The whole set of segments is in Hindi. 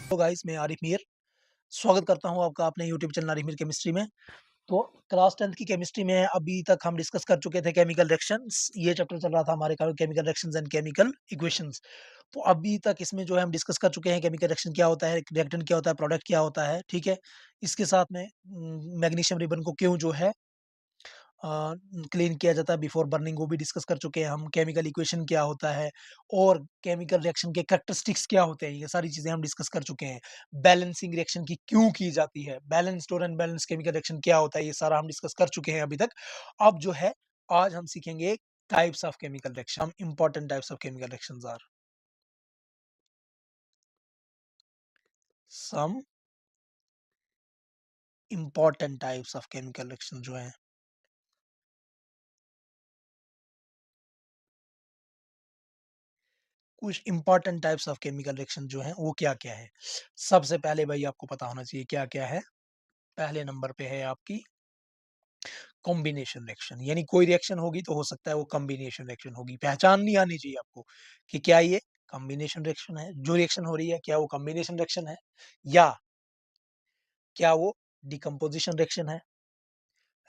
तो गाइस मैं आरिफ मीर स्वागत करता हूँ आपका अपने YouTube channel Arif Mir chemistry में। तो क्लास 10th की केमिस्ट्री में अभी तक हम डिस्कस कर चुके थे केमिकल रिएक्शंस। ये चैप्टर चल रहा था हमारे chemical reactions and chemical equations. तो अभी तक इसमें जो है हम डिस्कस कर चुके हैं केमिकल रिएक्शन क्या होता है, रिएक्टेंट क्या होता है, प्रोडक्ट क्या होता है, ठीक है। इसके साथ में मैग्नीशियम रिबन को क्यों जो है क्लीन किया जाता है बिफोर बर्निंग, वो भी डिस्कस कर चुके हैं हम। केमिकल इक्वेशन क्या होता है और केमिकल रिएक्शन के कैरेक्टरिस्टिक्स क्या होते हैं, ये सारी चीजें हम डिस्कस कर चुके हैं। बैलेंसिंग रिएक्शन की क्यों की जाती है, बैलेंस्ड और अनबैलेंस केमिकल रिएक्शन क्या होता है, ये सारा हम डिस्कस कर चुके हैं अभी तक। अब जो है आज हम सीखेंगे टाइप्स ऑफ केमिकल रिएक्शन। हम important types of chemical reactions are some important types of chemical reaction जो है कुछ important types of chemical reaction जो है वो क्या क्या है। सबसे पहले भाई आपको पता होना चाहिए क्या क्या है। पहले नंबर पे है आपकी कॉम्बिनेशन रिएक्शन, यानी कोई रिएक्शन होगी तो हो सकता है वो कॉम्बिनेशन रिएक्शन होगी। पहचान नहीं आनी चाहिए आपको कि क्या ये कॉम्बिनेशन रिएक्शन है, जो रिएक्शन हो रही है क्या वो कॉम्बिनेशन रिएक्शन है या क्या वो डिकम्पोजिशन रिएक्शन है।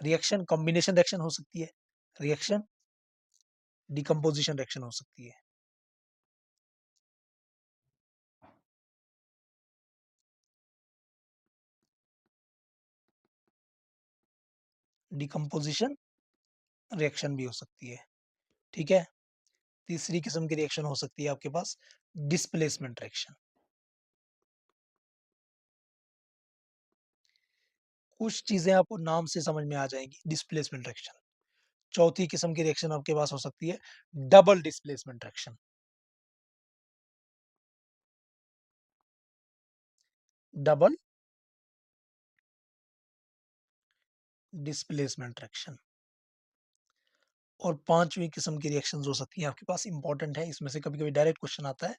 रिएक्शन कॉम्बिनेशन रिएक्शन हो सकती है, रिएक्शन डिकम्पोजिशन रिएक्शन हो सकती है। डिकम्पोजिशन रिएक्शन भी हो सकती है, ठीक है। तीसरी किस्म की रिएक्शन हो सकती है आपके पास डिस्प्लेसमेंट रिएक्शन। कुछ चीजें आपको नाम से समझ में आ जाएंगी। Displacement reaction. चौथी किस्म की रिएक्शन आपके पास हो सकती है double displacement reaction. Double displacement reaction. और पांचवी किस्म की रिएक्शंस हो सकती हैं आपके पास, इंपॉर्टेंट है, इसमें से कभी कभी डायरेक्ट क्वेश्चन आता है,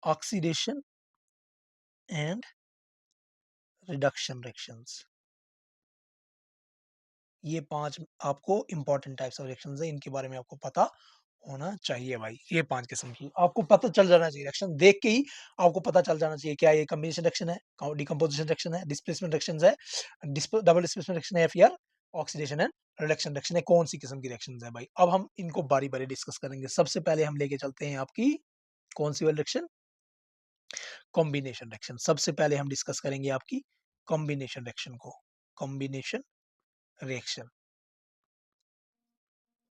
ऑक्सीडेशन एंड रिडक्शन रिएक्शंस। ये पांच आपको इंपॉर्टेंट टाइप्स ऑफ रिएक्शंस है, इनके बारे में आपको पता होना चाहिए भाई। ये पांच किस्म की आपको पता चल जाना चाहिए, रिएक्शन देख के ही आपको पता चल जाना चाहिए क्या ये कॉम्बिनेशन रिएक्शन है, डिकम्पोजिशन रिएक्शन है, डिस्प्लेसमेंट रिएक्शन है, डबल डिस्प्लेसमेंट रिएक्शन है, या फिर ऑक्सीडेशन एंड रिडक्शन रिएक्शन है, कौन सी किस्म की रिएक्शन है भाई। अब हम इनको बारी बारी डिस्कस करेंगे। सबसे पहले हम लेके चलते हैं आपकी कौन सी वाली रिएक्शन, कॉम्बिनेशन रिएक्शन। सबसे पहले हम डिस्कस करेंगे आपकी कॉम्बिनेशन रिएक्शन को। कॉम्बिनेशन रिएक्शन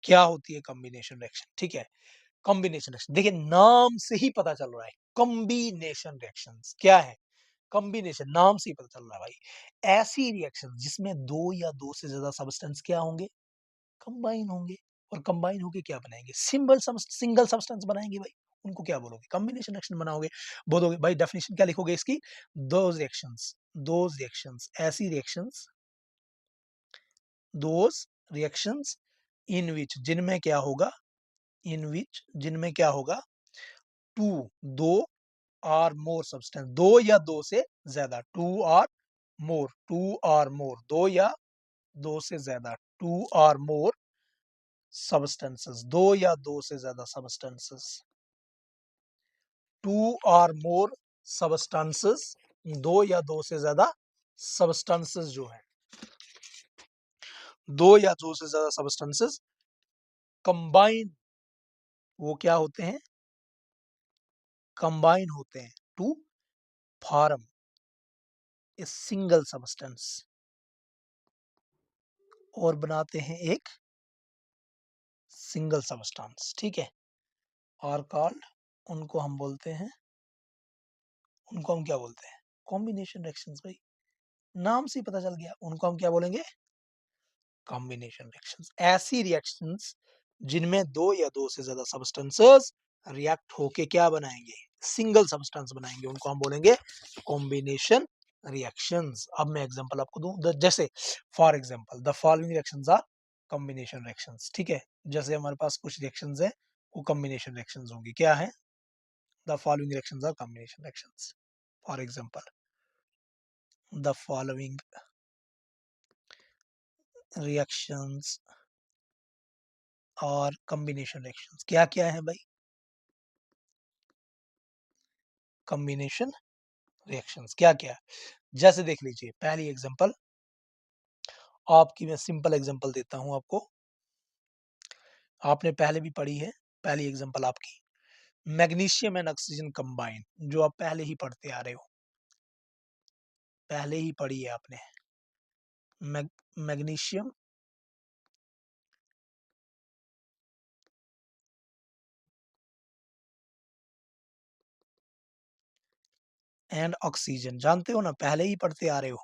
क्या होती है, कॉम्बिनेशन रिएक्शन, ठीक है। कॉम्बिनेशन रिएक्शन देखिए नाम से ही पता चल रहा है, कॉम्बिनेशन रिएक्शंस क्या है। कॉम्बिनेशन नाम से ही पता चल रहा है भाई, ऐसी रिएक्शन जिसमें दो या दो से ज्यादा सब्सटेंस क्या होंगे, कंबाइन होंगे। और कंबाइन होके क्या बनाएंगे, सिंगल सब्सटेंस बनाएंगे भाई। उनको क्या बोलोगे, कॉम्बिनेशन रिएक्शन बनाओगे। बोलोगे भाई, डेफिनेशन क्या लिखोगे इसकी, दोज रिएक्शंस ऐसी रिएक्शंस, दोज रिएक्शंस इन विच जिनमें क्या होगा, इन विच जिनमें क्या होगा, टू दो आर मोर सब्सटेंस, दो या दो से ज्यादा, टू आर मोर, दो या दो से ज्यादा, टू आर मोर सब्सटेंसेस, दो या दो से ज्यादा substances, two or more substances, दो या दो से ज्यादा सब्सटेंसेस जो है, दो या दो से ज्यादा सब्सटेंसेस कंबाइन, वो क्या होते हैं, कंबाइन होते हैं to form a single substance, और बनाते हैं एक सिंगल सब्सटेंस, ठीक है। आर कॉल्ड, उनको हम बोलते हैं, उनको हम क्या बोलते हैं, कॉम्बिनेशन रिएक्शंस भाई। नाम से ही पता चल गया, उनको हम क्या बोलेंगे, कॉम्बिनेशन रिएक्शंस। ऐसी रिएक्शंस जिनमें दो या दो से ज्यादा सब्सटेंसेस रिएक्ट होके क्या बनाएंगे, सिंगल सब्सटेंस बनाएंगे, उनको हम बोलेंगे कॉम्बिनेशन रिएक्शंस। अब मैं एग्जांपल आपको दूं, जैसे for example the following reactions are combination reactions, ठीक है। जैसे हमारे पास कुछ रिएक्शंस है वो कॉम्बिनेशन रिएक्शंस होंगी, क्या है, the following reactions are combination reactions. For example the following reactions और कॉम्बिनेशन रिएक्शंस, क्या क्या है भाई, कॉम्बिनेशन रिएक्शंस क्या क्या है? जैसे देख लीजिए पहली एग्जांपल, आपकी मैं सिंपल एग्जांपल देता हूँ आपको, आपने पहले भी पढ़ी है। पहली एग्जांपल आपकी मैग्नीशियम एंड ऑक्सीजन कंबाइन, जो आप पहले ही पढ़ते आ रहे हो, पहले ही पढ़ी है आपने। मैग्नीशियम एंड ऑक्सीजन, जानते हो ना, पहले ही पढ़ते आ रहे हो।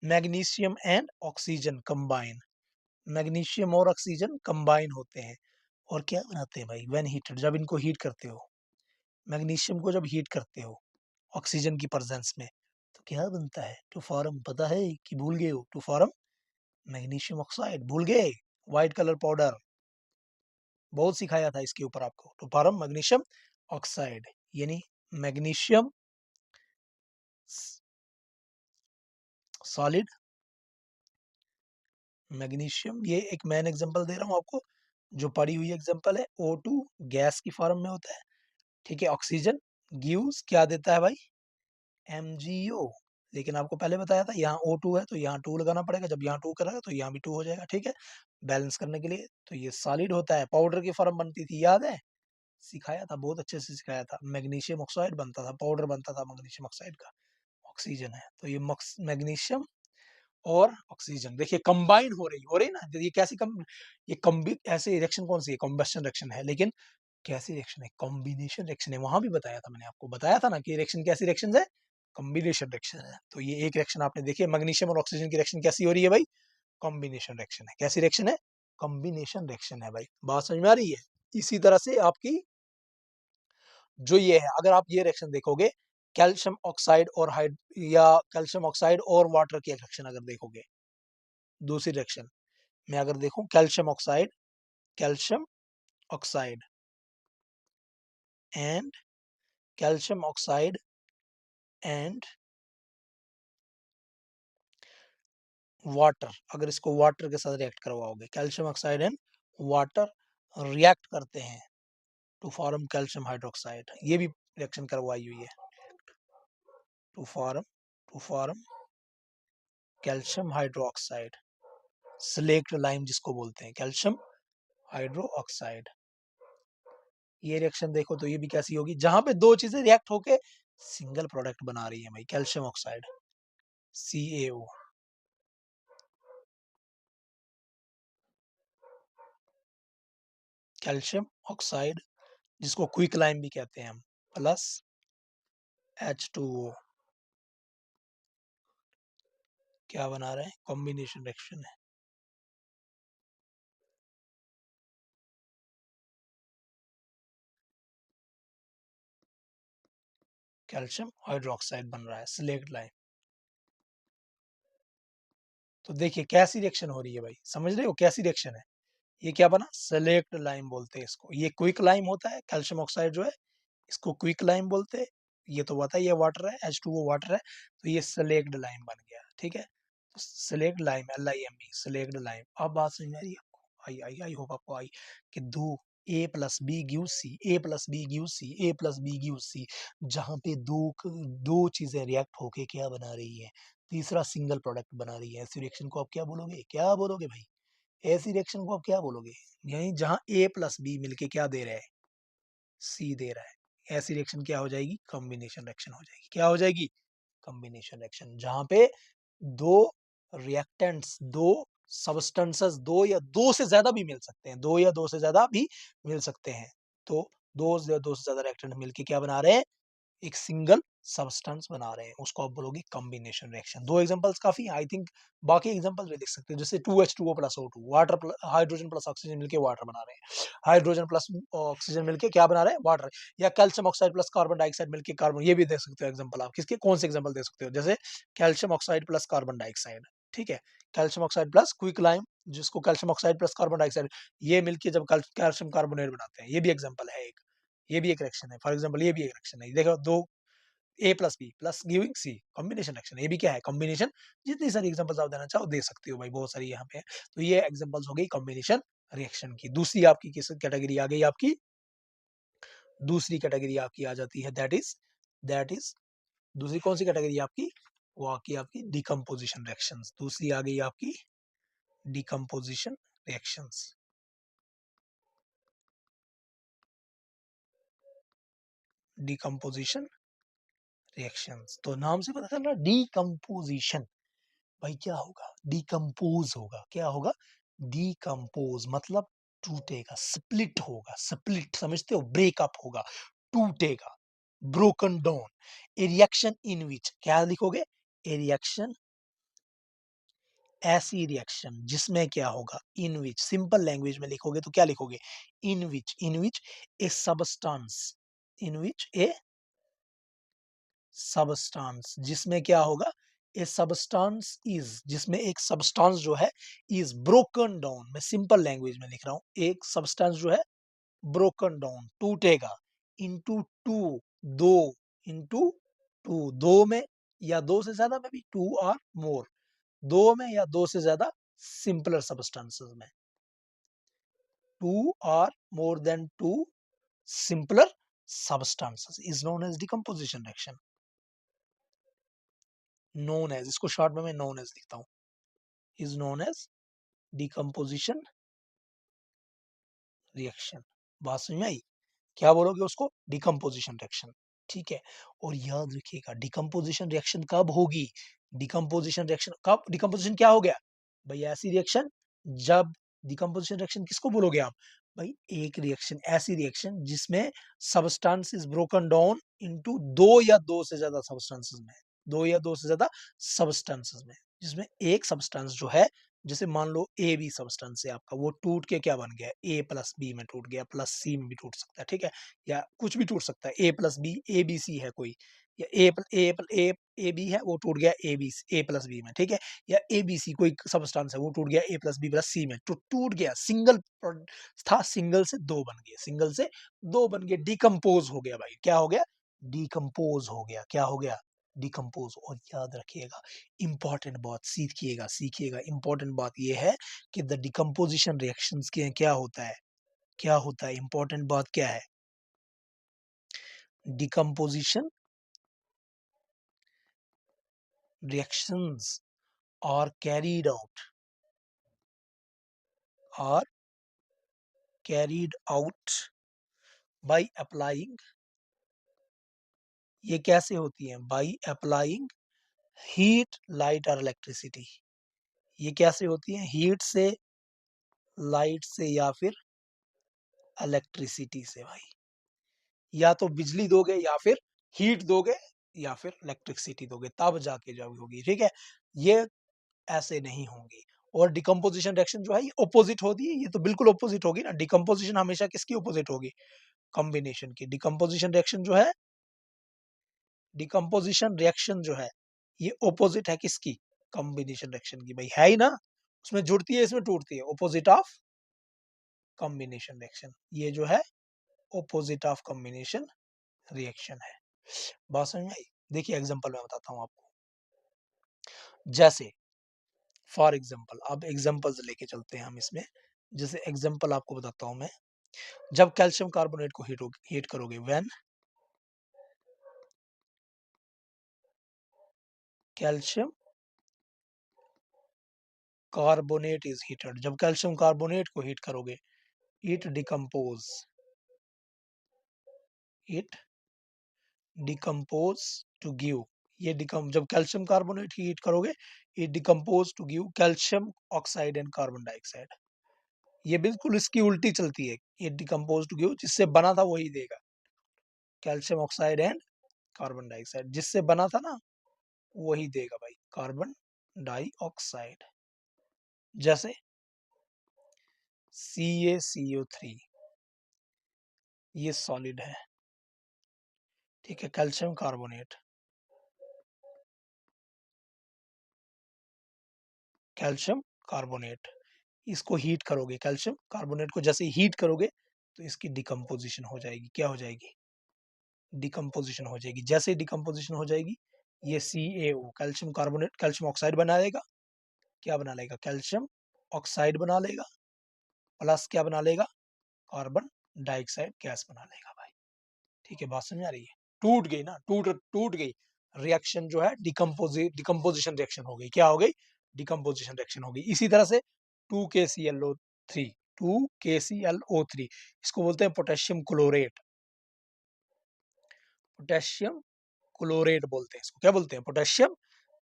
Magnesium and oxygen combine, magnesium और ऑक्सीजन कंबाइन होते हैं और क्या बनाते हैं भाई, व्हेन हीटेड, जब इनको हीट करते हो, मैग्नीशियम को जब हीट करते हो ऑक्सीजन की प्रेजेंस में, तो क्या बनता है, टू फॉर्म, पता है कि भूल गए हो, टू फॉर्म मैग्नीशियम ऑक्साइड, भूल गए, व्हाइट कलर पाउडर, बहुत सिखाया था इसके ऊपर आपको, टू फॉर्म मैग्नीशियम ऑक्साइड, यानी मैग्नीशियम सॉलिड, मैग्नीशियम, ये एक मैन एग्जांपल दे रहा हूँ आपको, जो पड़ी हुई एग्जांपल है, O2 गैस की फॉर्म में होता है, ठीक है। ऑक्सीजन गिव्स क्या देता है भाई, MgO, लेकिन आपको पहले बताया था यहाँ O2 है तो यहाँ 2 लगाना पड़ेगा, जब यहाँ 2 करेगा तो यहाँ भी 2 हो जाएगा, ठीक है, बैलेंस करने के लिए। तो ये सॉलिड होता है, पाउडर की फॉर्म बनती थी, याद है, सिखाया था, बहुत अच्छे से सिखाया था, मैग्नीशियम ऑक्साइड बनता था, पाउडर बनता था मैग्नीशियम ऑक्साइड का। ऑक्सीजन है तो ये मैग्नीशियम और ऑक्सीजन देखिए कंबाइन हो रही ना, ये कैसी ये कम्बी ऐसे रिएक्शन कौन सी है, कॉम्बस्शन रिएक्शन है, लेकिन कैसी रिएक्शन है, कॉम्बिनेशन रिएक्शन है, वहां भी बताया था मैंने आपको, बताया था ना कि रिएक्शन कैसी रिएक्शन है, कॉम्बिनेशन रिएक्शन है। तो ये एक रिएक्शन आपने देखी है, मैग्नीशियम और ऑक्सीजन की रिएक्शन कैसी हो रही है भाई, कॉम्बिनेशन रिएक्शन है, कैसी रिएक्शन है, कॉम्बिनेशन रिएक्शन है भाई, बात समझ में आ रही है। इसी तरह से आपकी जो ये है, अगर आप ये रिएक्शन देखोगे, कैल्शियम ऑक्साइड और हाइड या कैल्शियम ऑक्साइड और वाटर की रिएक्शन अगर देखोगे, दूसरी रिएक्शन मैं अगर देखूं, calcium oxide and calcium oxide and water, अगर इसको वाटर के साथ रिएक्ट करवाओगे, calcium oxide and water react करते हैं टू फॉर्म कैल्शियम हाइड्रोक्साइड, ये भी रिएक्शन करवाई हुई है, to form calcium hydroxide, slaked lime जिसको बोलते हैं, कैल्शियम हाइड्रो ऑक्साइड, ये रिएक्शन देखो तो ये भी कैसी होगी, जहां पे दो चीजें रिएक्ट होके सिंगल प्रोडक्ट बना रही है भाई, calcium oxide CaO, calcium oxide जिसको क्विक लाइम भी कहते हैं हम, प्लस H2O, क्या बना रहे हैं, कॉम्बिनेशन रिएक्शन है, कैल्शियम हाइड्रोक्साइड बन रहा है, सिलेक्ट लाइम। तो देखिए कैसी रिएक्शन हो रही है भाई, समझ रहे हो कैसी रिएक्शन है, ये क्या बना, सेलेक्ट लाइम बोलते हैं इसको, ये क्विक लाइम होता है, कैल्शियम ऑक्साइड जो है इसको क्विक लाइम बोलते हैं, ये तो पता है, ये वाटर है, H2O वाटर है, तो ये सेलेक्ट लाइम बन गया, ठीक है। तो select lime, LIME, select lime, अब बात समझ में आ रही है आपको, आई होप आपको आई, कि दो A+B give C, A+B give C, A+B give C, जहां पे दो चीजें रिएक्ट होके क्या बना रही है, तीसरा सिंगल प्रोडक्ट बना रही है, ऐसी रिएक्शन को आप क्या बोलोगे, क्या बोलोगे भाई, ऐसी रिएक्शन को आप क्या बोलोगे, यही जहां A+B मिलके क्या दे रहा है, C दे रहा है, ऐसी रिएक्शन क्या हो जाएगी, कॉम्बिनेशन रिएक्शन हो जाएगी, क्या हो जाएगी, कॉम्बिनेशन रिएक्शन, जहां पे दो रिएक्टेंट्स, दो सब्सटेंसेस, दो या दो से ज्यादा भी मिल सकते हैं, दो या दो से ज्यादा भी मिल सकते हैं, तो दो या दो से ज्यादा रिएक्टेंट मिलके क्या बना रहे हैं, एक सिंगल सब्सटेंस बना रहे हैं, उसको आप बोलोगे कॉम्बिनेशन रिएक्शन। दो एग्जांपल्स काफी हैं, आई थिंक बाकी एग्जांपल भी लिख सकते हैं, जैसे 2H2O plus O2, water hydrogen plus oxygen मिलके वाटर बना रहे हैं, हाइड्रोजन प्लस ऑक्सीजन मिलके क्या बना रहे हैं, वाटर, या calcium oxide plus carbon dioxide मिलके कार्बन, ये भी दे सकते हो एग्जांपल, आप किसके कौन से एग्जांपल दे सकते हो, जैसे calcium oxide plus carbon dioxide, ठीक है, calcium oxide plus quick lime, जिसको calcium oxide plus carbon dioxide, ये मिलके जब कैल्शियम कार्बोनेट बनाते हैं, ये भी एग्जांपल है एक, ये भी एक रिएक्शन है, फॉर एग्जांपल ये भी एक रिएक्शन है, देखो दो A+B plus giving C, combination reaction, ये भी क्या है, कॉम्बिनेशन, जितनी सारी एग्जांपल्स आप देना चाहो दे सकते हो भाई, बहुत सारी यहाँ पे है। तो ये एग्जांपल्स हो गई कॉम्बिनेशन रिएक्शन की। दूसरी आपकी किस कैटेगरी आ गई, आपकी दूसरी कैटेगरी आपकी आ जाती है, दैट इज दूसरी कौन सी कैटेगरी है आपकी? वो आपकी डिकम्पोजिशन रिएक्शंस। दूसरी आ गई आपकी डिकम्पोजिशन रिएक्शंस। डिकम्पोजिशन रिएक्शंस, तो नाम से पता चल रहा है डिकम्पोजिशन। भाई क्या होगा? डिकम्पोज होगा। क्या होगा? डिकम्पोज मतलब टूटेगा, स्प्लिट होगा। स्प्लिट समझते हो? ब्रेकअप होगा, टूटेगा, broken down. A reaction in which, क्या लिखोगे? ए रिएक्शन, ऐसी रिएक्शन जिसमें क्या होगा? इन विच, सिंपल लैंग्वेज में लिखोगे तो क्या लिखोगे? इन विच, इन विच ए सबस्टांस, इन विच ए सबस्टांस, जिसमें क्या होगा? ए सबस्टांस इज, जिसमें एक सबस्टांस जो है इज ब्रोकन डाउन। मैं सिंपल लैंग्वेज में लिख रहा हूं। एक सबस्टांस जो है ब्रोकन डाउन, टूटेगा, इनटू टू, दो, इनटू टू, दो में या दो से ज्यादा में भी, टू और मोर, दो में या दो से ज्यादा सिंपलर सबस्टांसेस में, टू और more than two simpler substances is known as decomposition reaction. known as, इसको शॉर्ट में मैं known as लिखता हूँ, is known as decomposition reaction. बात समझ में आई? क्या बोलोगे उसको? Decomposition reaction. ठीक है, और याद रखिएगा डिकम्पोजिशन रिएक्शन कब होगी? डिकम्पोजिशन रिएक्शन कब? डिकम्पोजिशन क्या हो गया भाई? ऐसी रिएक्शन जब, डिकम्पोजिशन रिएक्शन किसको बोलोगे आप भाई? एक रिएक्शन, ऐसी रिएक्शन जिसमें substance is broken down into दो या दो से ज्यादा सबस्टेंसेस में, दो या दो से ज्यादा सबस्टेंसेस में, जिसमें एक सबस्टेंस जो है, जैसे मान लो ए बी सबस्टेंस है आपका, वो टूट के क्या बन गया? ए प्लस बी में टूट गया, प्लस सी में भी टूट सकता है। ठीक है, या कुछ भी टूट सकता है, A plus B, A B C है कोई, या ए बी है, वो टूट गया A B, A plus B में। ठीक है, या ए बी सी कोई सबस्टेंस है, वो टूट गया ए प्लस बी प्लस सी में, तो टूट गया। सिंगल था, सिंगल से दो बन गए, सिंगल से दो बन गए, डिकम्पोज हो गया भाई। क्या हो गया? डिकम्पोज हो गया। क्या हो गया? डिकम्पोज। और याद रखिएगा, इंपॉर्टेंट बात सीखिएगा, सीखिएगा, इंपॉर्टेंट बात यह है कि द डिकम्पोजिशन रिएक्शंस के क्या होता है? क्या होता है? इंपॉर्टेंट बात क्या है? Decomposition reactions are carried out by applying, ये कैसे होती है? by applying heat, light और electricity। ये कैसे होती है? हीट से, लाइट से, या फिर इलेक्ट्रिसिटी से भाई। या तो बिजली दोगे, या फिर हीट दोगे, या फिर इलेक्ट्रिसिटी दोगे, तब जाके जब होगी। ठीक है, ये ऐसे नहीं होंगी। और डिकम्पोजिशन रिएक्शन जो है ये ऑपोजिट होती है, ये तो बिल्कुल ऑपोजिट होगी ना। डिकम्पोजिशन हमेशा किसकी ऑपोजिट होगी? कॉम्बिनेशन की। डिकम्पोजिशन रिएक्शन जो है, डिकम्पोजिशन रिएक्शन जो है ये ऑपोजिट है किसकी? कॉम्बिनेशन रिएक्शन की भाई, है ही ना। उसमें जुड़ती है, इसमें टूटती है, ऑपोजिट ऑफ कॉम्बिनेशन रिएक्शन। ये जो है ऑपोजिट ऑफ कॉम्बिनेशन रिएक्शन है। बात समझ में आई? देखिए एग्जांपल मैं बताता हूँ आपको। जैसे फॉर एग्जांपल, अब एग्जांपल्स लेके चलते हैं हम इसमें। जैसे एग्जांपल आपको बताता हूं मैं। जब कैल्शियम कार्बोनेट को हीट करोगे, when calcium carbonate is heated, जब कैल्शियम कार्बोनेट को हीट करोगे, it decompose, it decompose to give, ये जब कैल्शियम कार्बोनेट हीट करोगे, it decompose to give calcium oxide and carbon dioxide. ये बिल्कुल इसकी उल्टी चलती है। इट डिकम्पोज टू गिव, जिससे बना था वही देगा, calcium oxide and carbon dioxide, जिससे बना था ना वही देगा भाई, कार्बन डाइऑक्साइड। जैसे CaCO3, ये सॉलिड है। ठीक है, कैल्शियम कार्बोनेट, कैल्शियम कार्बोनेट, इसको हीट करोगे, कैल्शियम कार्बोनेट को जैसे हीट करोगे तो इसकी डिकम्पोजिशन हो जाएगी। क्या हो जाएगी? डिकम्पोजिशन हो जाएगी। जैसे डिकम्पोजिशन हो जाएगी, ये CaO, calcium carbonate, calcium oxide बना लेगा। क्या बना लेगा? कैल्शियम ऑक्साइड बना लेगा, प्लस क्या बना लेगा? कार्बन डाइऑक्साइड गैस बना लेगा भाई। ठीक है, बात समझ आ रही है? टूट गई ना, टूट टूट गई, रिएक्शन जो है डिकम्पोजिशन रिएक्शन हो गई। क्या हो गई? डिकम्पोजिशन रिएक्शन हो गई। इसी तरह से 2KClO3, 2KClO3 इसको बोलते हैं पोटेशियम क्लोरेट। पोटेशियम क्लोरेट बोलते हैं इसको। क्या बोलते हैं? पोटेशियम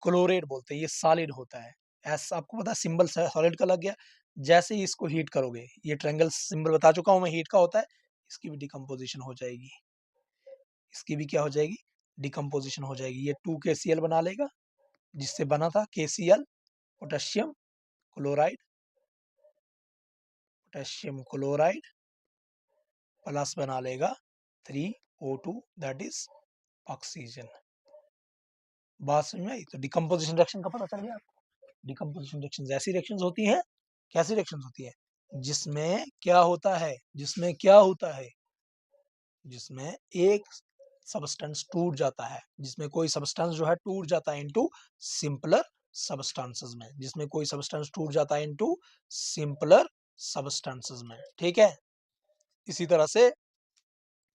क्लोरेट बोलते हैं। ये सॉलिड होता है। ऐसा आपको पता है, सिंबल सॉलिड का लग गया। जैसे ही इसको हीट करोगे, ये ट्रायंगल सिंबल बता चुका हूं मैं, हीट का होता है, इसकी भी डिकम्पोजिशन हो जाएगी। इसकी भी क्या हो जाएगी? डिकम्पोजिशन हो जाएगी। ये 2KCl बना लेगा, जिससे बना था KCl, potassium chloride, potassium chloride plus बना लेगा 3O2, दैट इज ऑक्सीजन। बात समझ में आई? तो डिकम्पोजिशन रिएक्शन का पता चल गया आपको। डिकम्पोजिशन रिएक्शंस ऐसी रिएक्शंस होती हैं, कैसी रिएक्शंस होती है? जिसमें क्या होता है? जिसमें क्या होता है? जिसमें एक सब्सटेंस टूट जाता है, जिसमें कोई सब्सटेंस जो है टूट जाता है इनटू सिंपलर सब्सटेंसेस में, जिसमें कोई सब्सटेंस टूट जाता है इनटू सिंपलर सब्सटेंसेस में। ठीक है? इसी तरह से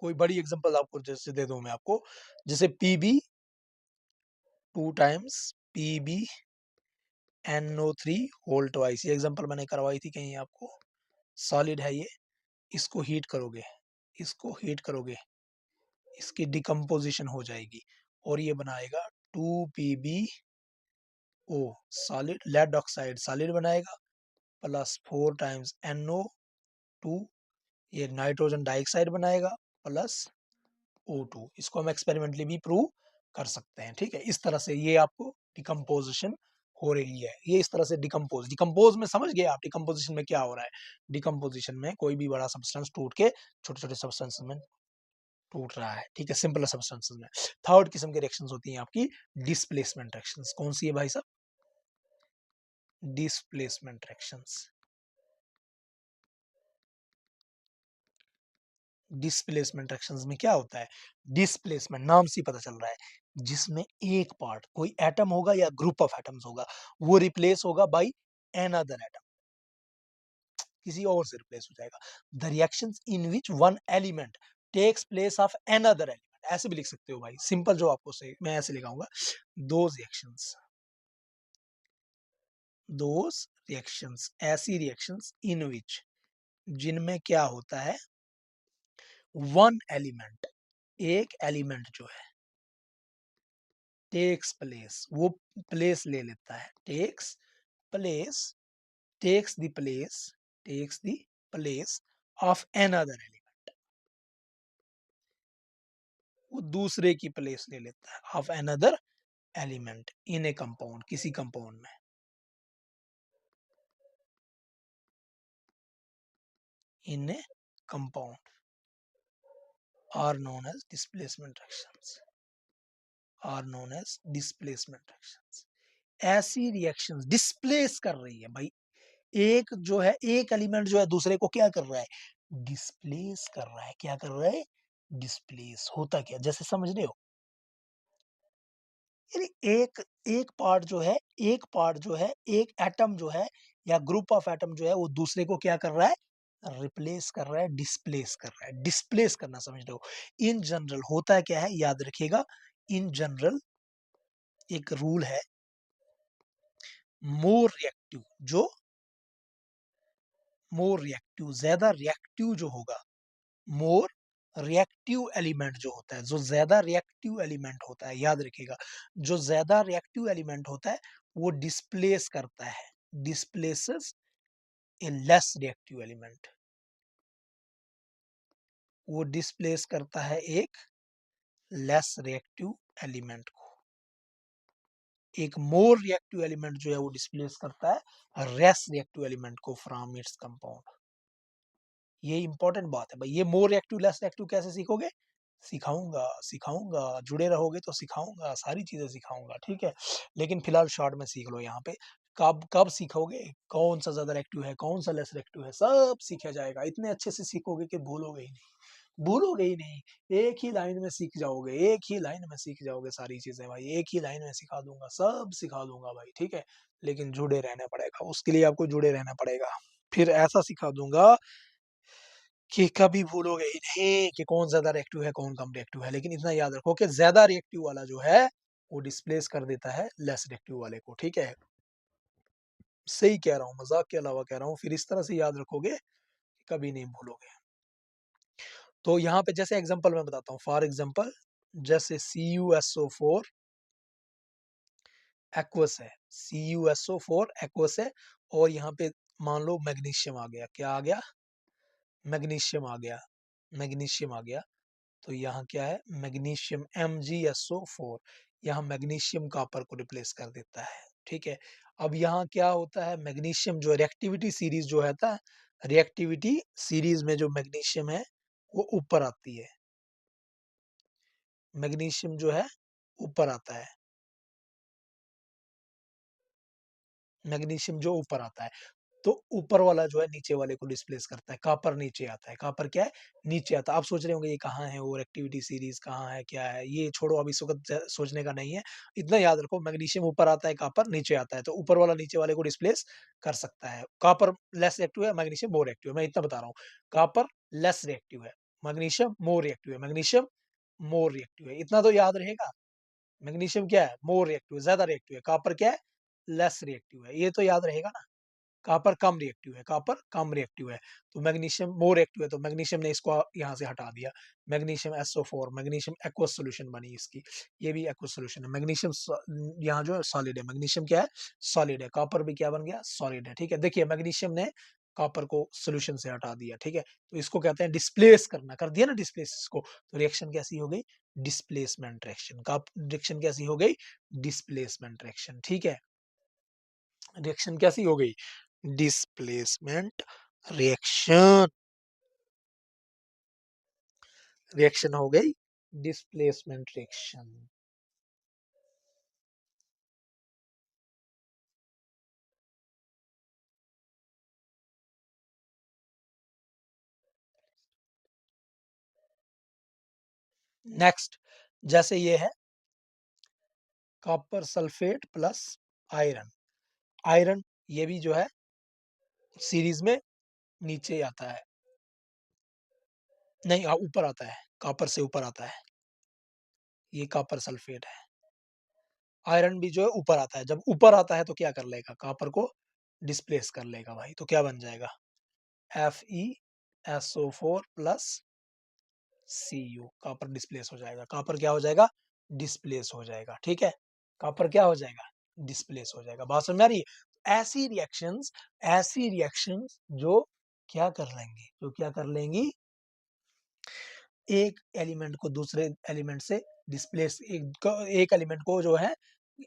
कोई बड़ी एग्जांपल आपको जैसे दे दूं मैं आपको, जैसे Pb 2 times PbNO3 whole twice. ये एग्जांपल मैंने करवाई थी कहीं आपको। सॉलिड है ये, इसको हीट करोगे, इसको हीट करोगे, इसकी डिकम्पोजिशन हो जाएगी और ये बनाएगा 2PbO solid, lead oxide solid बनाएगा, प्लस 4 टाइम्स NO2, ये नाइट्रोजन डाइऑक्साइड बनाएगा, प्लस O2। इसको हम एक्सपेरिमेंटली भी प्रूव कर सकते हैं। ठीक है? इस तरह से ये आपको डिकम्पोजिशन हो रही है। ये इस तरह से डिकम्पोज में समझ गए आप डिकम्पोजिशन में क्या हो रहा है? डिकम्पोजिशन में कोई भी बड़ा सब्सटेंस टूट के छोटे छोटे सब्सटेंस में टूट रहा है। ठीक है? सिंपल सब्सटेंसेस में। थर्ड किस्म की रिएक्शंस होती हैं आपकी डिस्प्लेसमेंट रिएक्शंस। कौन सी है भाई साहब? Displacement reactions. डिस्प्लेसमेंट रिएक्शंस में क्या होता है? डिस्प्लेसमेंट नाम से पता चल रहा है, जिसमें एक पार्ट कोई एटम होगा या ग्रुप ऑफ एटम्स होगा, वो रिप्लेस होगा बाय अनदर एटम, किसी और से रिप्लेस हो जाएगा। The reactions in which one element takes place of another element, ऐसे भी लिख सकते हो भाई, सिंपल जो आपको सही मैं ऐसे लिखाऊंगा, दोज रिएक्शंस ऐसी रिएक्शंस इन विच, जिनमें क्या होता है, वन एलिमेंट, एक एलिमेंट जो है, टेक्स प्लेस, वो प्लेस ले लेता है, place takes the place takes the place of another element, वो दूसरे की प्लेस ले लेता है of another element in a compound, किसी कंपाउंड में, in a compound are known as displacement reactions, are known as displacement reactions. ऐसी रिएक्शंस डिस्प्लेस कर रही है भाई, एक जो है, एक एलिमेंट जो है दूसरे को क्या कर रहा है? डिस्प्लेस कर रहा है। क्या कर रहा है? डिस्प्लेस। होता क्या, जैसे समझ रहे हो, यानी एक एक पार्ट जो है, एक पार्ट जो है, एक एटम जो है या ग्रुप ऑफ एटम जो है, वो दूसरे को क्या कर रहा है? रिप्लेस कर रहा है, डिस्प्लेस कर रहा है। डिस्प्लेस करना समझ रहे हो? इन जनरल होता क्या है, याद रखिएगा, इन जनरल एक रूल है, मोर रिएक्टिव, जो मोर रिएक्टिव, ज्यादा रिएक्टिव जो होगा, मोर रिएक्टिव एलिमेंट जो होता है, जो ज्यादा रिएक्टिव एलिमेंट होता है, याद रखिएगा, जो ज्यादा रिएक्टिव एलिमेंट होता है, वो डिस्प्लेस करता है, डिस्प्लेसेस ए लेस रिएक्टिव एलिमेंट, वो डिस्प्लेस करता है एक लेस रिएक्टिव एलिमेंट को, एक मोर रिएक्टिव एलिमेंट जो है वो डिस्प्लेस करता है लेस रिएक्टिव एलिमेंट को फ्रॉम इट्स कंपाउंड। ये इंपॉर्टेंट बात है भाई। ये मोर रिएक्टिव लेस रिएक्टिव कैसे सीखोगे? सिखाऊंगा सिखाऊंगा, जुड़े रहोगे तो सिखाऊंगा, सारी चीजें सिखाऊंगा। ठीक है? लेकिन फिलहाल शॉर्ट में सीख लो यहाँ पे। कब कब सीखोगे, कौन सा ज्यादा रिएक्टिव है, कौन सा लेस रिएक्टिव है, सब सीखा जाएगा। इतने अच्छे से सीखोगे कि भूलोगे ही नहीं, भूलोगे ही नहीं। एक ही लाइन में सीख जाओगे, एक ही लाइन में सीख जाओगे सारी चीजें भाई, एक ही लाइन में सिखा दूंगा, सब सिखा दूंगा भाई। ठीक है? लेकिन जुड़े रहना पड़ेगा, उसके लिए आपको जुड़े रहना पड़ेगा। फिर ऐसा सिखा दूंगा कि कभी भूलोगे ही नहीं कि कौन ज्यादा रिएक्टिव है, कौन कम रिएक्टिव है। लेकिन इतना याद रखो कि ज्यादा रिएक्टिव वाला जो है वो डिस्प्लेस कर देता है लेस रिएक्टिव वाले को। ठीक है, सही कह रहा हूँ, मजाक के अलावा कह रहा हूँ। फिर इस तरह से याद रखोगे, कभी नहीं भूलोगे। तो यहाँ पे जैसे एग्जांपल मैं बताता हूँ, फॉर एग्जांपल जैसे CuSO4 एक्वस है, CuSO4 एक्वस है, और यहाँ पे मान लो मैग्नीशियम आ गया। क्या आ गया? मैग्नीशियम आ गया, मैग्नीशियम आ गया। तो यहाँ क्या है? मैग्नीशियम MgSO4, यहाँ मैग्नीशियम कॉपर को रिप्लेस कर देता है। ठीक है, अब यहाँ क्या होता है? मैग्नीशियम जो रिएक्टिविटी सीरीज जो है था, रिएक्टिविटी सीरीज में जो मैग्नीशियम है वो ऊपर आती है, मैग्नीशियम जो है ऊपर आता है, मैग्नीशियम जो ऊपर आता है। तो ऊपर वाला जो है नीचे वाले को डिस्प्लेस करता है, कॉपर नीचे आता है। कॉपर क्या है? नीचे आता है। आप सोच रहे होंगे ये कहाँ है, और एक्टिविटी सीरीज कहाँ है, क्या है? ये छोड़ो, अभी इस वक्त सोचने का नहीं है। इतना याद रखो, मैग्नीशियम ऊपर आता है, कॉपर नीचे आता है। तो ऊपर वाला नीचे वाले को डिस्प्लेस कर सकता है। कॉपर लेस रिएक्टिव है, मैग्नीशियम मोर रिएक्टिव है। मैं इतना बता रहा हूँ, कॉपर लेस रिएक्टिव है, मैग्नीशियम मोर रिएक्टिव है, मैग्नीशियम मोर रिएक्टिव है। इतना तो याद रहेगा। मैग्नीशियम क्या है? मोर रिएक्टिव है, ज्यादा रिएक्टिव है। कॉपर क्या है? लेस रिएक्टिव है। ये तो याद रहेगा ना। कॉपर कम रिएक्टिव है, कॉपर कम रिएक्टिव है। तो मैग्नीशियम मोर रिएक्टिव है, तो मैग्नीशियम ने इसको यहाँ से हटा दिया। Magnesium SO4, magnesium aqueous solution बनी इसकी। ये भी एक्वस सॉल्यूशन है। मैग्नीशियम यहाँ जो है सॉलिड है, मैग्नीशियम क्या है? सॉलिड है। कॉपर भी क्या बन गया? सॉलिड है। ठीक है, देखिए मैग्नीशियम ने कॉपर को सोल्यूशन से हटा दिया। ठीक है, तो इसको कहते हैं डिस्प्लेस करना। कर दिया ना डिस्प्लेस इसको, तो रिएक्शन कैसी हो गई? Displacement reaction. का रिएक्शन कैसी हो गई? Displacement reaction. ठीक है, रिएक्शन कैसी हो गई? Displacement reaction. रिएक्शन हो गई डिस्प्लेसमेंट रिएक्शन। नेक्स्ट, जैसे ये है copper sulphate plus iron. Iron ये भी जो है सीरीज में नीचे आता है, नहीं ऊपर आता है, कॉपर से ऊपर आता है। ये कॉपर सल्फेट है। आयरन भी जो है ऊपर आता है। जब ऊपर आता है तो क्या कर लेगा? कॉपर को डिस्प्लेस कर लेगा भाई। तो क्या बन जाएगा? FeSO4 plus Cu। Copper displace हो जाएगा। कॉपर क्या हो जाएगा? डिस्प्लेस हो जाएगा। ठीक है, कॉपर क्या हो जाएगा? डिस्प्लेस हो जाएगा। बात समझ आ रही है? ऐसी रिएक्शंस जो क्या कर लेंगी, जो क्या कर लेंगी, एक एलिमेंट को दूसरे एलिमेंट से डिस्प्लेस, एक एलिमेंट को जो है,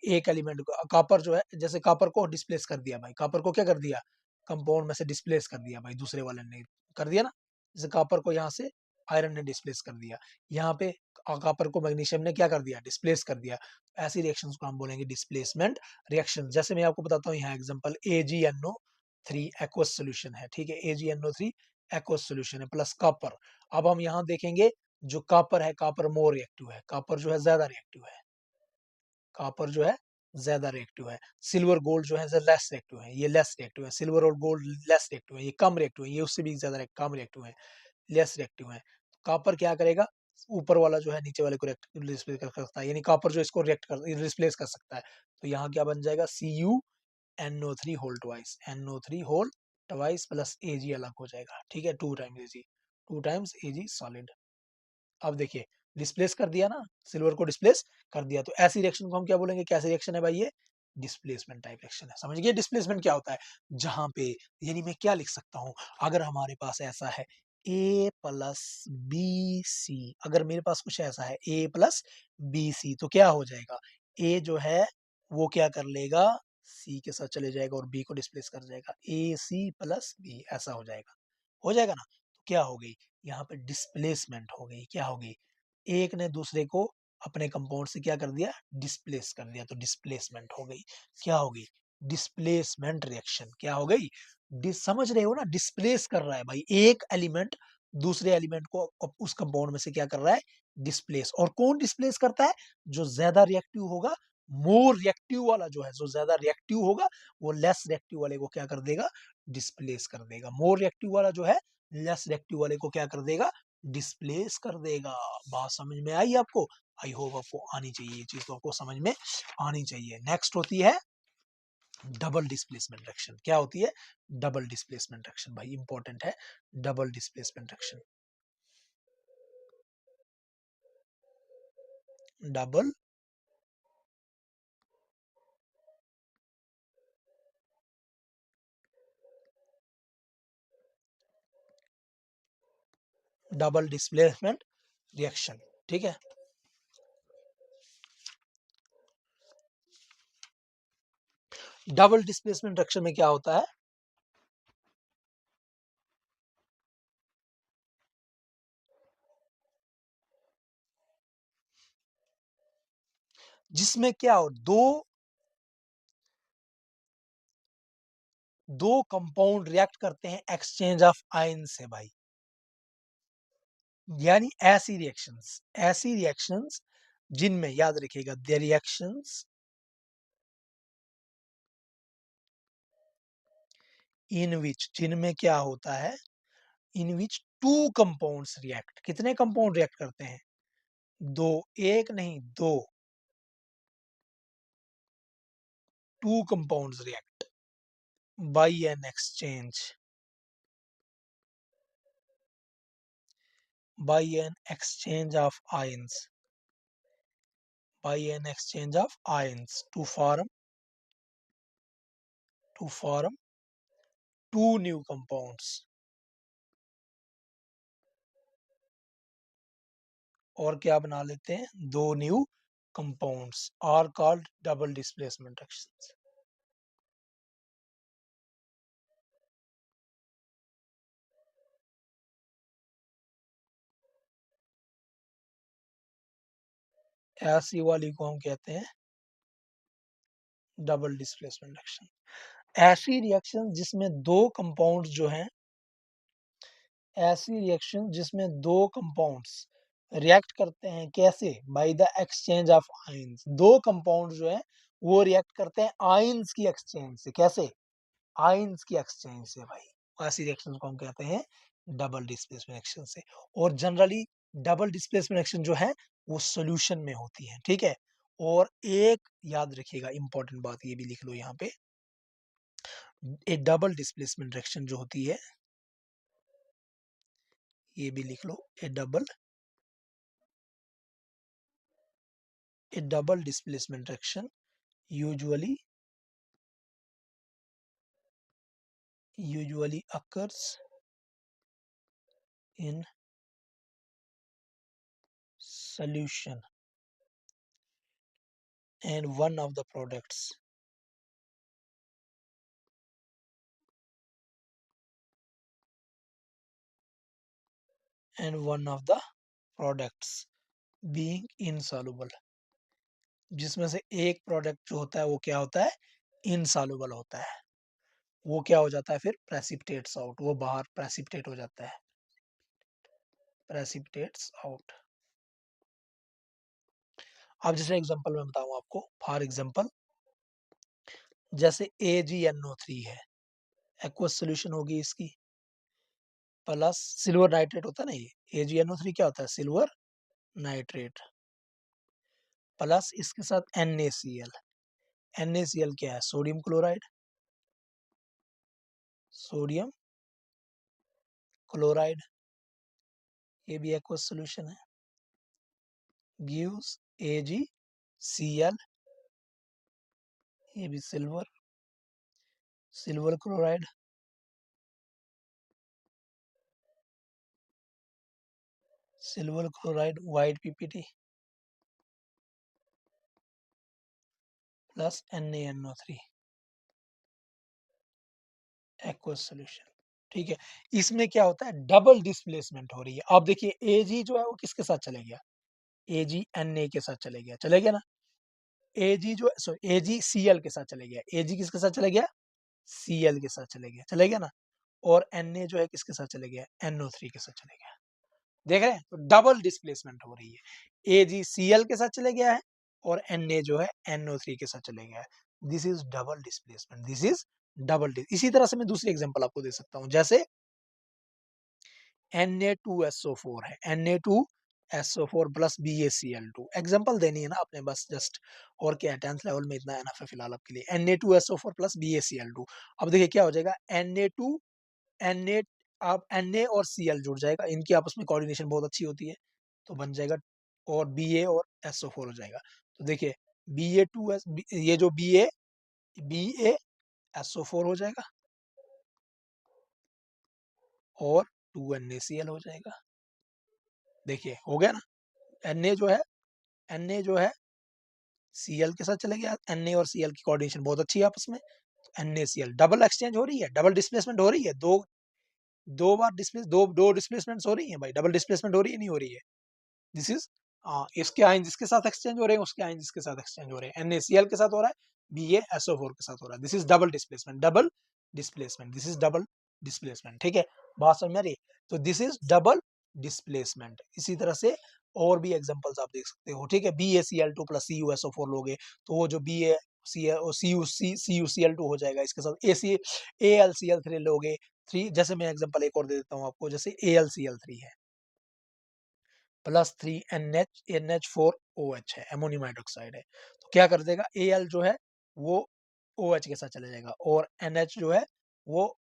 एक एलिमेंट को कॉपर जो है, जैसे कॉपर को डिस्प्लेस कर दिया भाई। कॉपर को क्या कर दिया? कंपाउंड में से डिस्प्लेस कर दिया भाई, दूसरे वाले ने कर दिया ना। जैसे कॉपर को यहाँ से आयरन ने डिस्प्लेस कर दिया, यहाँ पे कॉपर को मैग्नीशियम ने क्या कर दिया? डिस्प्लेस कर दिया। ऐसी रिएक्शंस को हम बोलेंगे डिस्प्लेसमेंट रिएक्शन। जैसे मैं आपको बताता हूँ, यहाँ एग्जांपल AgNO3 एक्वस सॉल्यूशन है। ठीक है, AgNO3 एक्वस सॉल्यूशन है प्लस कॉपर। अब हम यहाँ देखेंगे, जो कॉपर है, कॉपर मोर रिएक्टिव है, कॉपर जो है ज्यादा रिएक्टिव है, कॉपर जो है ज्यादा रिएक्टिव है। सिल्वर गोल्ड जो है लेस रिएक्टिव है, ये लेस रिएक्टिव है। सिल्वर और गोल्ड लेस रिएक्टिव है, ये कम रिएक्टिव है, ये उससे भी ज्यादा कम रिएक्टिव है, लेस रिएक्टिव है। कॉपर क्या करेगा? ऊपर वाला जो है नीचे वाले को रिप्लेस कर सकता है, यानी कॉपर जो इसको रिएक्ट कर रिप्लेस कर सकता है। तो यहाँ क्या बन जाएगा? CuNO3 whole twice, NO3 whole twice plus Ag अलग हो जाएगा। ठीक है, 2 times Ag, 2 times Ag solid. अब देखिए, डिस्प्लेस कर दिया ना, सिल्वर को डिस्प्लेस कर दिया। तो ऐसी रिएक्शन को हम क्या बोलेंगे? कैसी रिएक्शन है भाई? ये डिस्प्लेसमेंट टाइप रिएक्शन है। समझ गए डिस्प्लेसमेंट क्या होता है? जहां पे, यानी मैं क्या लिख सकता हूं, अगर हमारे पास ऐसा है A प्लस बी सी, अगर मेरे पास कुछ ऐसा है A प्लस बी सी, तो क्या हो जाएगा? A जो है वो क्या कर लेगा? C के साथ चले जाएगा और B को डिस्प्लेस कर जाएगा। AC प्लस बी ऐसा हो जाएगा, हो जाएगा ना। तो क्या हो गई? यहाँ पे डिस्प्लेसमेंट हो गई। क्या हो गई? एक ने दूसरे को अपने कंपाउंड से क्या कर दिया? डिस्प्लेस कर दिया, तो डिस्प्लेसमेंट हो गई। क्या हो गई? Displacement reaction. क्या हो गई? समझ रहे हो ना, डिस्प्लेस कर रहा है भाई एक एलिमेंट दूसरे एलिमेंट को उस कंपाउंड में से क्या कर रहा है? डिस्प्लेस। और कौन डिस्प्लेस करता है? जो ज्यादा रिएक्टिव होगा, मोर रिएक्टिव वाला जो है, जो ज्यादा रिएक्टिव होगा, वो लेस रिएक्टिव वाले को क्या कर देगा? डिस्प्लेस कर देगा। मोर रिएक्टिव वाला जो है लेस रिएक्टिव वाले को क्या कर देगा? डिस्प्लेस कर देगा। बात समझ में आई आपको? आई होप आपको आनी चाहिए, ये चीज तो आपको समझ में आनी चाहिए। नेक्स्ट होती है डबल डिस्प्लेसमेंट रिएक्शन। क्या होती है? डबल डिस्प्लेसमेंट रिएक्शन भाई इंपॉर्टेंट है। Double displacement reaction, double double displacement reaction, ठीक है। डबल डिस्प्लेसमेंट रिएक्शन में क्या होता है? जिसमें क्या हो, दो कंपाउंड रिएक्ट करते हैं एक्सचेंज ऑफ आयन से भाई। यानी ऐसी रिएक्शंस जिनमें, याद रखिएगा, द रिएक्शंस इन विच, जिनमें क्या होता है, in which two compounds react. कितने कंपाउंड रिएक्ट करते हैं? दो, एक नहीं दो, two compounds react by an exchange, by an exchange of ions, by an exchange of ions to form two new compounds, और क्या बना लेते हैं, दो new compounds, are called double displacement reactions. ऐसी वाली को हम कहते हैं डबल डिस्प्लेसमेंट रिएक्शन। ऐसी रिएक्शन जिसमें दो कंपाउंड्स जो हैं, ऐसी रिएक्शन जिसमें दो कंपाउंड्स रिएक्ट करते हैं, कैसे? By the exchange of ions. दो कंपाउंड जो है वो रिएक्ट करते हैं आयंस की एक्सचेंज से। कैसे? आयंस की एक्सचेंज से भाई। ऐसी रिएक्शन को हम कहते हैं डबल डिस्प्लेसमेंट रिएक्शन से। और जनरली डबल डिस्प्लेसमेंट रिएक्शन जो है वो सॉल्यूशन में होती है, ठीक है। और एक याद रखिएगा इंपॉर्टेंट बात, ये भी लिख लो यहाँ पे, ए डबल डिस्प्लेसमेंट रिएक्शन जो होती है, ये भी लिख लो, a double displacement reaction usually occurs in solution, and one of the products being insoluble, जिसमें से एक प्रोडक्ट जो होता है वो क्या होता है, इनसॉल्युबल होता है। वो क्या हो जाता है फिर, प्रेसिपिटेट्स आउट, वो बाहर प्रेसिपिटेट हो जाता है, प्रेसिपिटेट्स आउट। अब जैसे एग्जांपल मैं बताऊं आपको, फॉर एग्जांपल जैसे AgNO3 है, एक्वस सॉल्यूशन होगी इसकी, प्लस सिल्वर नाइट्रेट होता है ना, ये AgNO3 क्या होता है, सिल्वर नाइट्रेट, प्लस इसके साथ NaCl। NaCl क्या है, सोडियम क्लोराइड, सोडियम क्लोराइड, ये भी एक्वस सॉल्यूशन है, गिव्स AgCl, ये भी silver chloride, white PPT plus NaNO3 aqueous solution, ठीक है। इसमें क्या होता है, डबल डिस्प्लेसमेंट हो रही है। अब देखिए Ag जो है वो किसके साथ चले गया, Na के साथ चले गया ना। Ag जो सॉरी AgCl के साथ चले गया, Ag किसके साथ चले गया, Cl के साथ चले गया ना। और Na जो है किसके साथ चले गया, NO3 के साथ चले गया। देख रहे हैं, तो डबल डिस्प्लेसमेंट हो रही है। AgCl के साथ चले गया है और Na जो है NO3 के साथ चले गया है। दिस इज डबल डिस्प्लेसमेंट, इसी तरह से मैं दूसरी एग्जांपल आपको दे सकता हूं, जैसे Na2SO4 है, Na2SO4 प्लस BaCl2। एग्जाम्पल देनी है ना आपने बस जस्ट, और क्या है, 10th लेवल में इतना एनफ है फिलहाल आपके लिए। Na2SO4 plus BaCl2। अब देखिए क्या हो जाएगा, Na2 Na, आप Na और Cl जुड़ जाएगा, इनकी आपस में कोऑर्डिनेशन बहुत अच्छी होती है, तो बन जाएगा, और Ba और SO4 हो जाएगा। तो देखिए Ba2S, ये जो BaSO4 हो जाएगा और 2NaCl हो जाएगा। देखिए हो गया ना, Na जो है Cl के साथ चले गया, Na और Cl की कोऑर्डिनेशन बहुत अच्छी है आपस में, NaCl डबल एक्सचेंज हो रही है, डबल डिस्प्लेसमेंट हो रही है, दो बार डिस्प्लेस दो डिस्प्लेसमेंट्स हो रही है भाई, डबल डिस्प्लेसमेंट हो रही है, नहीं हो रही है। दिस इज, इसके आयन जिसके साथ एक्सचेंज हो रहे हैं, उसके आयन जिसके साथ एक्सचेंज हो रहे हैं, NaCl के साथ हो रहा है, BaSO4 के साथ हो रहा है। This is double displacement, this is double displacement. ठीक है, बात समझ में आ रही है? तो दिस इज डबल डिस्प्लेसमेंट। इसी तरह से और भी एग्जांपल्स आप देख सकते हो। ठीक है, BaCl2 प्लस CuSO4 लोगे तो वो जो CuCl2 हो जाएगा, इसके साथ AlCl3 लोगे, थ्री, जैसे मैं एग्जांपल एक और दे देता हूँ आपको, जैसे AlCl3 है प्लस 3NH4OH है, अमोनियम हाइड्रोक्साइड है, तो क्या कर देगा, Al जो है वो OH के साथ चले जाएगा, और NH जो है वो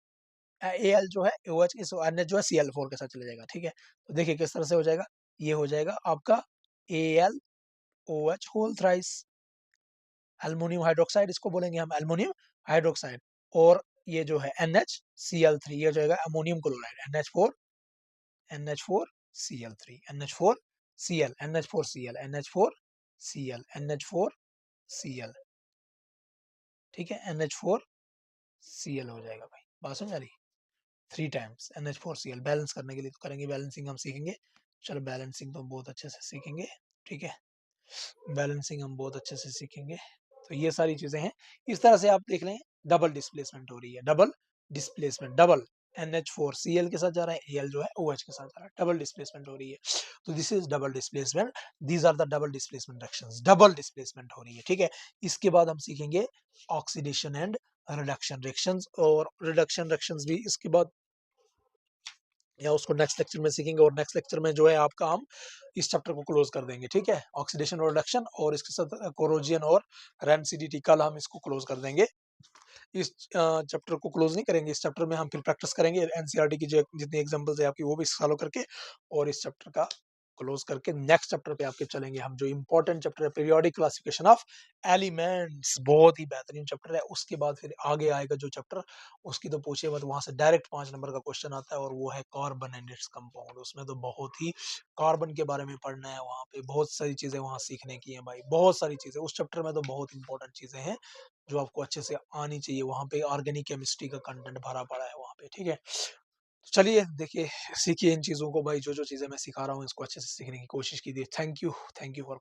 Al जो है OH के साथ, NH जो है Cl4 के साथ चले जाएगा। ठीक है, तो देखिए किस तरह से हो जाएगा, ये हो जाएगा आपका AlOH whole thrice, aluminium hydroxide इसको बोलेंगे हम, अल्मोनियम हाइड्रोक्साइड, और ये जो है NHCl3, ये हो जाएगा ammonium chloride, NH4Cl3, NH4Cl, NH4Cl, NH4Cl, NH4Cl। ठीक है, NH4Cl हो जाएगा भाई, बात समझ आ रही? 3 टाइम्स NH4Cl। बैलेंस करने के लिए तो करेंगे, बैलेंसिंग हम सीखेंगे, चलो बैलेंसिंग तो हम बहुत अच्छे से सीखेंगे। ठीक है, बैलेंसिंग हम बहुत अच्छे से सीखेंगे। तो ये सारी चीजें हैं, इस तरह से आप देख लें, डबल डिस्प्लेसमेंट हो रही है, डबल डिस्प्लेसमेंट, डबल NH4Cl के साथ जा रहा है, Al जो है OH के साथ जा रहा है, डबल डिस्प्लेसमेंट हो रही है। तो this is double displacement, these are the double displacement reactions, double displacement हो रही है। ठीक है, इसके बाद हम सीखेंगे ऑक्सीडेशन एंड रिडक्शन रिएक्शंस, और रिडक्शन रिएक्शंस भी इसके बाद, या उसको नेक्स्ट लेक्चर में सीखेंगे, और नेक्स्ट लेक्चर में जो है आपका हम इस चैप्टर को क्लोज कर देंगे। ठीक है, ऑक्सीडेशन और रिडक्शन, और इसके साथ कोरोजन और रेमसीडीटी, कल हम इसको क्लोज कर देंगे। इस चैप्टर को क्लोज नहीं करेंगे, इस चैप्टर में हम फिर प्रैक्टिस करेंगे एनसीईआरटी की जो जितनी एग्जांपल्स है आपकी वो भी फॉलो करके, और इस चैप्टर का क्लोज करके नेक्स्ट चैप्टर पे आपके चलेंगे हम, जो इंपॉर्टेंट चैप्टर है पीरियोडिक क्लासिफिकेशन ऑफ एलिमेंट्स, बहुत ही बेहतरीन चैप्टर है। उसके बाद फिर आगे आएगा जो चैप्टर, उसकी तो पूछे मत, वहां से डायरेक्ट 5 नंबर का क्वेश्चन आता है, और वो है कार्बन एंड इट्स कंपाउंड। उसमें तो बहुत ही कार्बन के बारे में पढ़ना है, वहाँ पे बहुत सारी चीजें वहाँ सीखने की है भाई, बहुत सारी चीजें उस चैप्टर में तो बहुत इंपॉर्टेंट चीजें हैं जो आपको अच्छे से आनी चाहिए। वहाँ पे ऑर्गेनिक केमिस्ट्री का कंटेंट भरा पड़ा है वहाँ पे। ठीक है, चलिए देखिए, सीखिए इन चीज़ों को भाई, जो जो चीज़ें मैं सिखा रहा हूँ इसको अच्छे से सीखने की कोशिश कीजिए। Thank you for